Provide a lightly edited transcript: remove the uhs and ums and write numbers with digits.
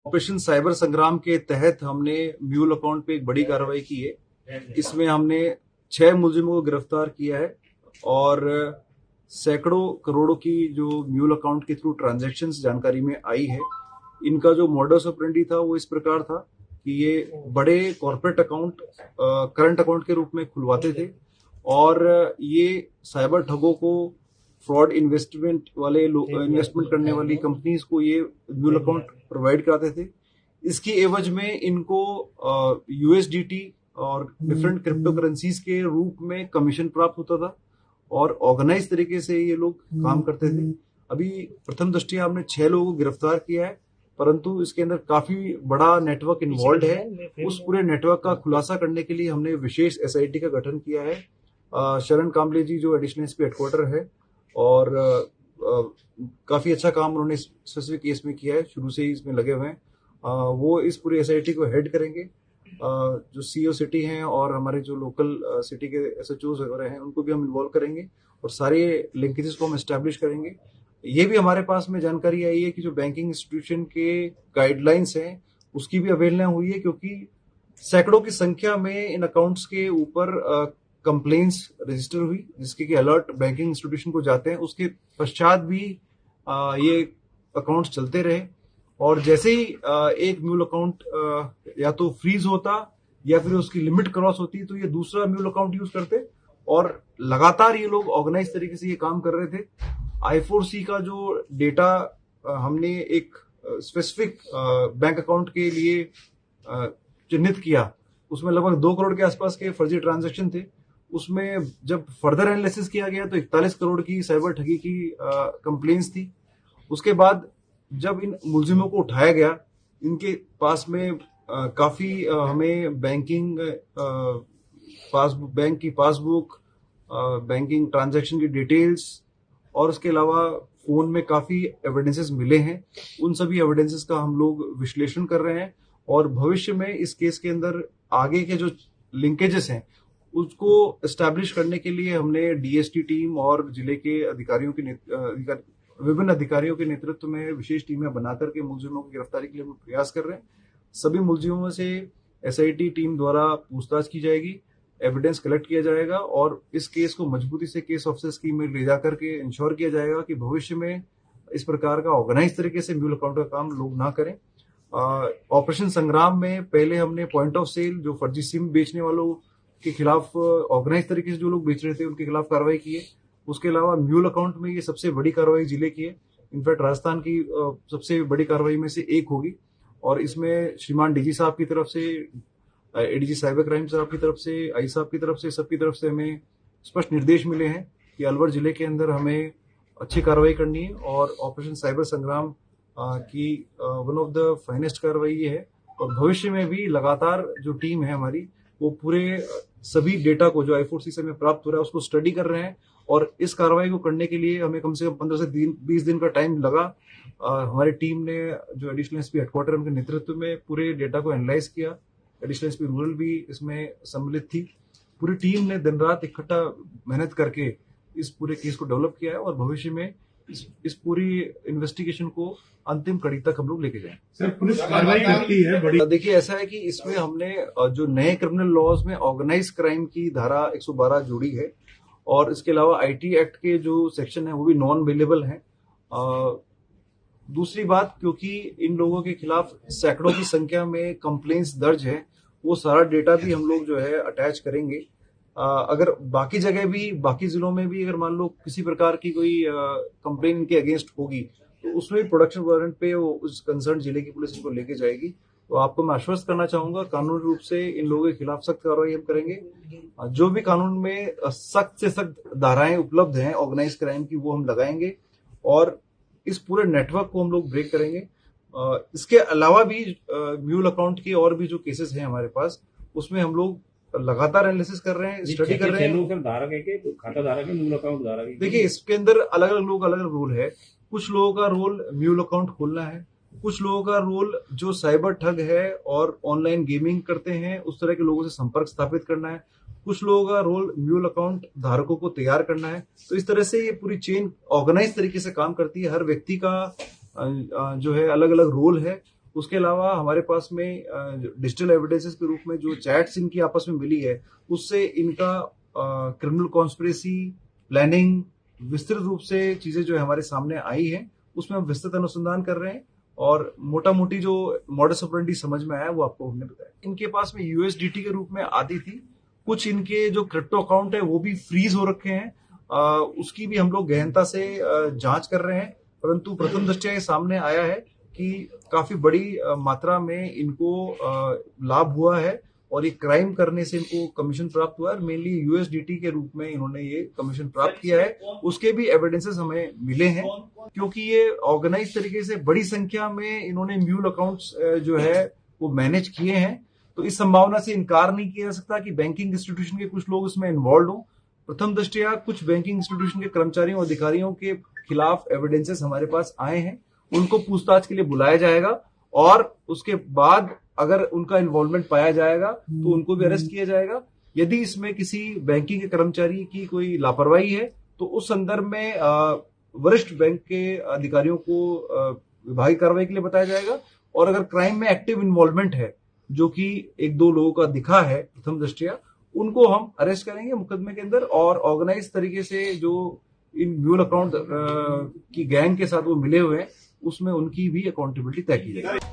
Operation cyber संग्राम के तहत हमने म्यूल अकाउंट पे एक बड़ी कार्रवाई की है। इसमें हमने 6 मुलजिमों को गिरफ्तार किया है और सैकड़ों करोड़ों की जो म्यूल अकाउंट के थ्रू ट्रांजैक्शंस जानकारी में आई है। इनका जो मॉडस ऑपरेंडी था वो इस प्रकार था कि ये बड़े कॉर्पोरेट अकाउंट करंट अकाउंट के रूप में खुलवाते थे और ये साइबर ठगों को फ्रॉड इन्वेस्टमेंट करने वाली कंपनीज को ये म्यूल अकाउंट प्रोवाइड कराते थे। इसकी एवज में इनको यूएसडीटी और डिफरेंट क्रिप्टो करेंसीज के रूप में कमीशन प्राप्त होता था और ऑर्गेनाइज तरीके से ये लोग काम करते थे। अभी प्रथम दृष्टया हमने 6 लोगों को गिरफ्तार किया है, परंतु इसके अंदर काफी बड़ा नेटवर्क इन्वॉल्व है। उस पूरे नेटवर्क का खुलासा करने के लिए हमने विशेष एसआईटी का गठन किया है। शरण कांबले जी जो एडिशनल एसपी हेडक्वार्टर है और काफी अच्छा काम उन्होंने स्पेसिफिक केस में किया है, शुरू से ही इसमें लगे हुए हैं। वो इस पूरी एसआईटी को हेड करेंगे। जो सीईओ सिटी हैं और हमारे जो लोकल सिटी के एसएचओज वगैरह हैं उनको भी हम इन्वॉल्व करेंगे और सारे लिंकेजेस को हम एस्टैब्लिश करेंगे। ये भी हमारे पास में जानकारी आई है कि जो बैंकिंग इंस्टीट्यूशन के गाइडलाइंस हैं उसकी भी अवहेलना हुई है, क्योंकि सैकड़ों की संख्या में इन अकाउंट्स के ऊपर कंप्लेंट्स रजिस्टर हुई, जिसके कि अलर्ट बैंकिंग इंस्टीट्यूशन को जाते हैं। उसके पश्चात भी ये अकाउंट्स चलते रहे और जैसे ही एक म्यूल अकाउंट या तो फ्रीज होता या फिर उसकी लिमिट क्रॉस होती तो ये दूसरा म्यूल अकाउंट यूज करते और लगातार ये लोग ऑर्गेनाइज तरीके से ये काम कर रहे थे। I4C का जो डेटा हमने एक स्पेसिफिक बैंक अकाउंट के लिए चिन्हित किया, उसमें लगभग 2 करोड़ के आसपास के फर्जी ट्रांजैक्शन थे। उसमें जब फर्दर एनालिसिस किया गया तो 41 करोड़ की साइबर ठगी की कंप्लेंट्स थी। उसके बाद जब इन मुलजिमों को उठाया गया, इनके पास में काफी हमें बैंकिंग पासबुक, बैंक की पासबुक, बैंकिंग ट्रांजैक्शन की डिटेल्स और उसके अलावा फोन में काफी एविडेंसेस मिले हैं। उन सभी एविडेंसेस का हम लोग विश्लेषण कर रहे हैं और भविष्य में इस केस के अंदर आगे के जो लिंकेजेस हैं उसको एस्टैब्लिश करने के लिए हमने डीएसटी टीम और जिले के अधिकारियों के विभिन्न अधिकारियों के नेतृत्व में विशेष टीमें बनाकर के मुलजिमों की गिरफ्तारी के लिए हम प्रयास कर रहे हैं। सभी मुलजिमों से एसआईटी टीम द्वारा पूछताछ की जाएगी, एविडेंस कलेक्ट किया जाएगा और इस केस को मजबूती से केस ऑफिसर स्कीम में ले जाकर के इंश्योर किया जाएगा कि भविष्य में इस प्रकार का ऑर्गेनाइज तरीके से म्यूल अकाउंट का काम लोग ना करें। ऑपरेशन संग्राम में पहले हमने पॉइंट ऑफ सेल जो फर्जी सिम बेचने वालों के खिलाफ, ऑर्गेनाइज तरीके से जो लोग बेच रहे थे उनके खिलाफ कार्रवाई की है। उसके अलावा म्यूल अकाउंट में ये सबसे बड़ी कार्रवाई जिले की है। इनफैक्ट राजस्थान की सबसे बड़ी कार्रवाई में से एक होगी और इसमें श्रीमान डीजी साहब की तरफ से, एडीजी साइबर क्राइम साहब की तरफ से, आई साहब की तरफ से, सबकी तरफ से हमें स्पष्ट निर्देश मिले हैं कि अलवर जिले के अंदर हमें अच्छी कार्रवाई करनी है और ऑपरेशन साइबर संग्राम की वन ऑफ द फाइनेस्ट कार्रवाई ये है। और भविष्य में भी लगातार जो टीम है हमारी वो पूरे सभी डेटा को जो I4C से हमें प्राप्त हो रहा है उसको स्टडी कर रहे हैं और इस कार्रवाई को करने के लिए हमें कम से कम 15 से 20 दिन का टाइम लगा। हमारी टीम ने जो एडिशनल एसपी हेडक्वार्टर उनके नेतृत्व में पूरे डेटा को एनालाइज किया। एडिशनल एसपी रूरल भी इसमें सम्मिलित थी। पूरी टीम ने दिन रात इकट्ठा मेहनत करके इस पूरे केस को डेवलप किया है और भविष्य में इस पूरी इन्वेस्टिगेशन को अंतिम कड़ी तक हम लोग लेके जाएं। सर, पुलिस कार्रवाई करती है बड़ी। देखिए, ऐसा है कि इसमें हमने जो नए क्रिमिनल लॉज में ऑर्गेनाइज क्राइम की धारा 112 जोड़ी है और इसके अलावा आईटी एक्ट के जो सेक्शन है वो भी नॉन अवेलेबल है। दूसरी बात, क्योंकि इन लोगों के खिलाफ सैकड़ों की संख्या में कंप्लेंट्स दर्ज है, वो सारा डेटा भी हम लोग जो है अटैच करेंगे। अगर बाकी जगह भी, बाकी जिलों में भी अगर मान लो किसी प्रकार की कोई कंप्लेन इनके अगेंस्ट होगी तो उसमें भी प्रोडक्शन वारंट पे उस कंसर्न जिले की पुलिस इनको लेके जाएगी। तो आपको मैं आश्वस्त करना चाहूंगा, कानूनी रूप से इन लोगों के खिलाफ सख्त कार्रवाई हम करेंगे। जो भी कानून में सख्त से सख्त धाराएं उपलब्ध हैं ऑर्गेनाइज क्राइम की वो हम लगाएंगे और इस पूरे नेटवर्क को हम लोग ब्रेक करेंगे। इसके अलावा भी म्यूल अकाउंट के और भी जो केसेस हैं हमारे पास उसमें हम लोग लगातार एनालिसिस कर रहे हैं, स्टडी कर रहे हैं। धारक है कि खाता धारक है, मूल अकाउंट धारक है? देखिए, इसके अंदर अलग अलग लोग, अलग अलग रोल है। कुछ लोगों का रोल म्यूल अकाउंट खोलना है, कुछ लोगों का रोल जो साइबर ठग है और ऑनलाइन गेमिंग करते हैं उस तरह के लोगों से संपर्क स्थापित करना है, कुछ लोगों का रोल म्यूल अकाउंट धारकों को तैयार करना है। तो इस तरह से ये पूरी चेन ऑर्गेनाइज तरीके से काम करती है। हर व्यक्ति का जो है अलग अलग रोल है उसके अलावा हमारे पास में डिजिटल एविडेंसेस के रूप में जो चैट्स इनकी आपस में मिली है, उससे इनका क्रिमिनल कॉन्स्पिरेसी, प्लानिंग, विस्तृत रूप से चीजें जो है हमारे सामने आई हैं, उसमें हम विस्तृत अनुसंधान कर रहे हैं और मोटा मोटी जो मॉडस ऑपरेंडी समझ में आया वो आपको हमने बताया। इनके पास में यूएसडीटी के रूप में आती थी, कुछ इनके जो क्रिप्टो अकाउंट है वो भी फ्रीज हो रखे हैं, उसकी भी हम लोग गहनता से जांच कर रहे हैं, परंतु प्रथम दृष्टया ये सामने आया है कि काफी बड़ी मात्रा में इनको लाभ हुआ है और ये क्राइम करने से इनको कमीशन प्राप्त हुआ है। मेनली यूएसडीटी के रूप में इन्होंने ये कमीशन प्राप्त किया है, उसके भी एविडेंसेस हमें मिले हैं, क्योंकि ये ऑर्गेनाइज तरीके से बड़ी संख्या में इन्होंने म्यूल अकाउंट्स जो है वो मैनेज किए हैं। तो इस संभावना से इनकार नहीं किया जा सकता कि बैंकिंग इंस्टीट्यूशन के कुछ लोग इसमें इन्वॉल्व हों। प्रथम दृष्टया कुछ बैंकिंग इंस्टीट्यूशन के कर्मचारियों और अधिकारियों के खिलाफ एविडेंसेस हमारे पास आए हैं, उनको पूछताछ के लिए बुलाया जाएगा और उसके बाद अगर उनका इन्वॉल्वमेंट पाया जाएगा तो उनको भी अरेस्ट किया जाएगा। यदि इसमें किसी बैंकिंग के कर्मचारी की कोई लापरवाही है तो उस संदर्भ में वरिष्ठ बैंक के अधिकारियों को विभागीय कार्रवाई के लिए बताया जाएगा। और अगर क्राइम में एक्टिव इन्वॉल्वमेंट है, जो कि एक दो लोगों का दिखा है प्रथम दृष्टया, उनको हम अरेस्ट करेंगे मुकदमे के अंदर और ऑर्गेनाइज तरीके से जो इन म्यूल अकाउंट की गैंग के साथ वो मिले हुए हैं उसमें उनकी भी अकाउंटेबिलिटी तय की जाएगी।